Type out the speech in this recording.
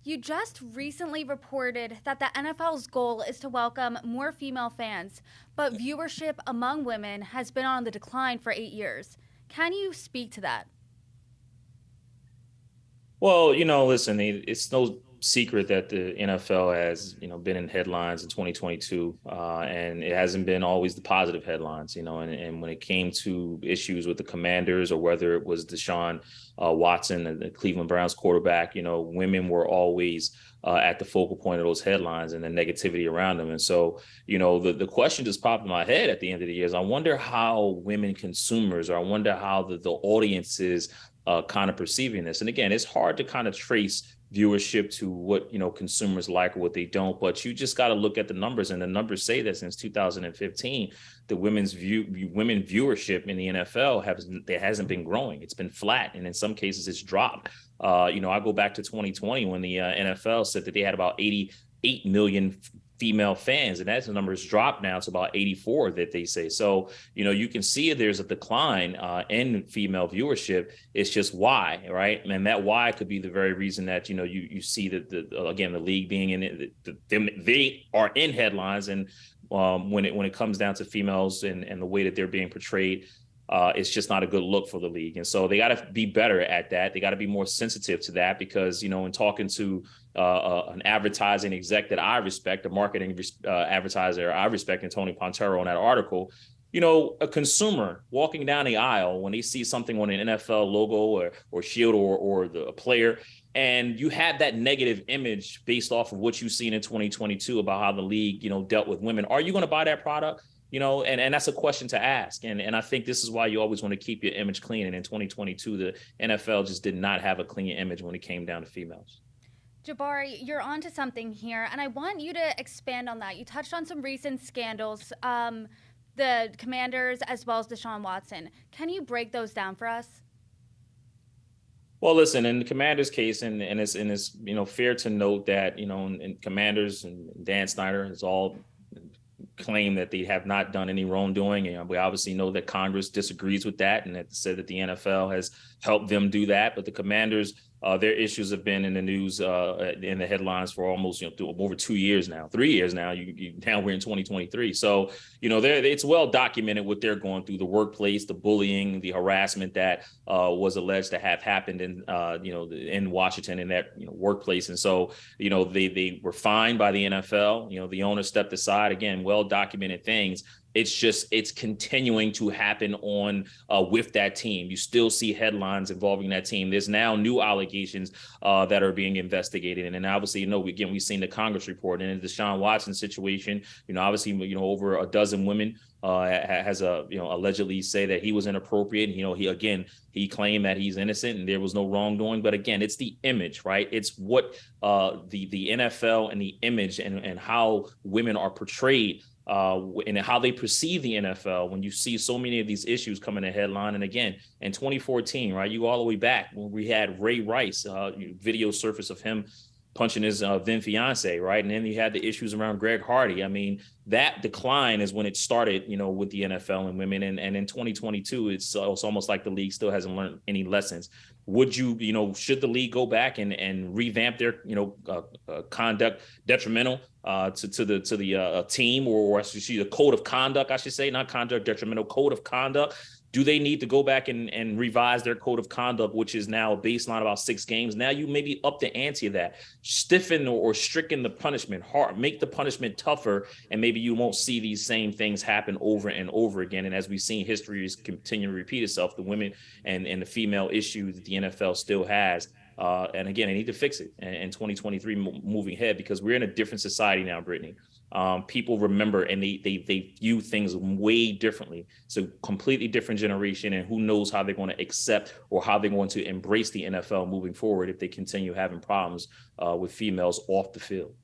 You just recently reported that the NFL's goal is to welcome more female fans, but viewership among women has been on the decline for 8 years. Can you speak to that? Well, listen, it's no secret that the NFL has, been in headlines in 2022, and it hasn't been always the positive headlines, and when it came to issues with the Commanders or whether it was Deshaun Watson, the Cleveland Browns quarterback, women were always at the focal point of those headlines and the negativity around them. And so, the question just popped in my head at the end of the year is I wonder how women consumers, or I wonder how the audience is kind of perceiving this. And again, it's hard to kind of trace viewership to what consumers like or what they don't, but you just got to look at the numbers, and the numbers say that since 2015 the women viewership in the NFL hasn't been growing. It's been flat, and in some cases it's dropped. I go back to 2020 when the NFL said that they had about 88 million female fans, and that number has dropped now to about 84 that they say. So you can see there's a decline in female viewership. It's just why, right? And that why could be the very reason that you see that the league being in it, they are in headlines, and when it comes down to females and the way that they're being portrayed, it's just not a good look for the league. And so they got to be better at that. They got to be more sensitive to that, because, in talking to an advertising exec that I respect, a marketing advertiser I respect, and Tony Pontero in that article, a consumer walking down the aisle, when they see something on an NFL logo or shield or the player, and you have that negative image based off of what you've seen in 2022 about how the league, dealt with women, are you going to buy that product? And that's a question to ask. And I think this is why you always want to keep your image clean. And in 2022, the NFL just did not have a clean image when it came down to females. Jabari, you're onto something here, and I want you to expand on that. You touched on some recent scandals, the Commanders as well as Deshaun Watson. Can you break those down for us? Well, listen, in the Commanders case, and it's fair to note that in Commanders and Dan Snyder has all claim that they have not done any wrongdoing. And we obviously know that Congress disagrees with that, and that said that the NFL has helped them do that. But the Commanders, their issues have been in the news, in the headlines for almost over 2 years now, 3 years now. Now we're in 2023, so it's well documented what they're going through: the workplace, the bullying, the harassment that was alleged to have happened in Washington in that workplace. And so they were fined by the NFL. The owner stepped aside. Again, well documented things. It's continuing to happen on with that team. You still see headlines involving that team. There's now new allegations that are being investigated, and then obviously we've seen the Congress report. And in the Deshaun Watson situation, obviously over a dozen women has allegedly say that he was inappropriate. He claimed that he's innocent and there was no wrongdoing. But again, it's the image, right? It's what the NFL and the image and how women are portrayed, and how they perceive the NFL when you see so many of these issues come in the headline. And again, in 2014, right, you go all the way back when we had Ray Rice, video surface of him punching his then fiance, right? And then you had the issues around Greg Hardy. I mean, that decline is when it started, with the NFL and women. And in 2022, it's almost like the league still hasn't learned any lessons. Would should the league go back and revamp their, conduct detrimental to the team, or I should see the code of conduct, I should say, not conduct detrimental, code of conduct? Do they need to go back and revise their code of conduct, which is now a baseline about 6 games? Now you maybe up the ante of that, stiffen or stricken the punishment hard, make the punishment tougher, and maybe you won't see these same things happen over and over again. And as we've seen, history is continuing to repeat itself. The women and the female issue that the NFL still has. And again, I need to fix it in 2023 moving ahead, because we're in a different society now, Brittany. People remember, and they view things way differently. It's a completely different generation, and who knows how they're going to accept or how they're going to embrace the NFL moving forward if they continue having problems with females off the field.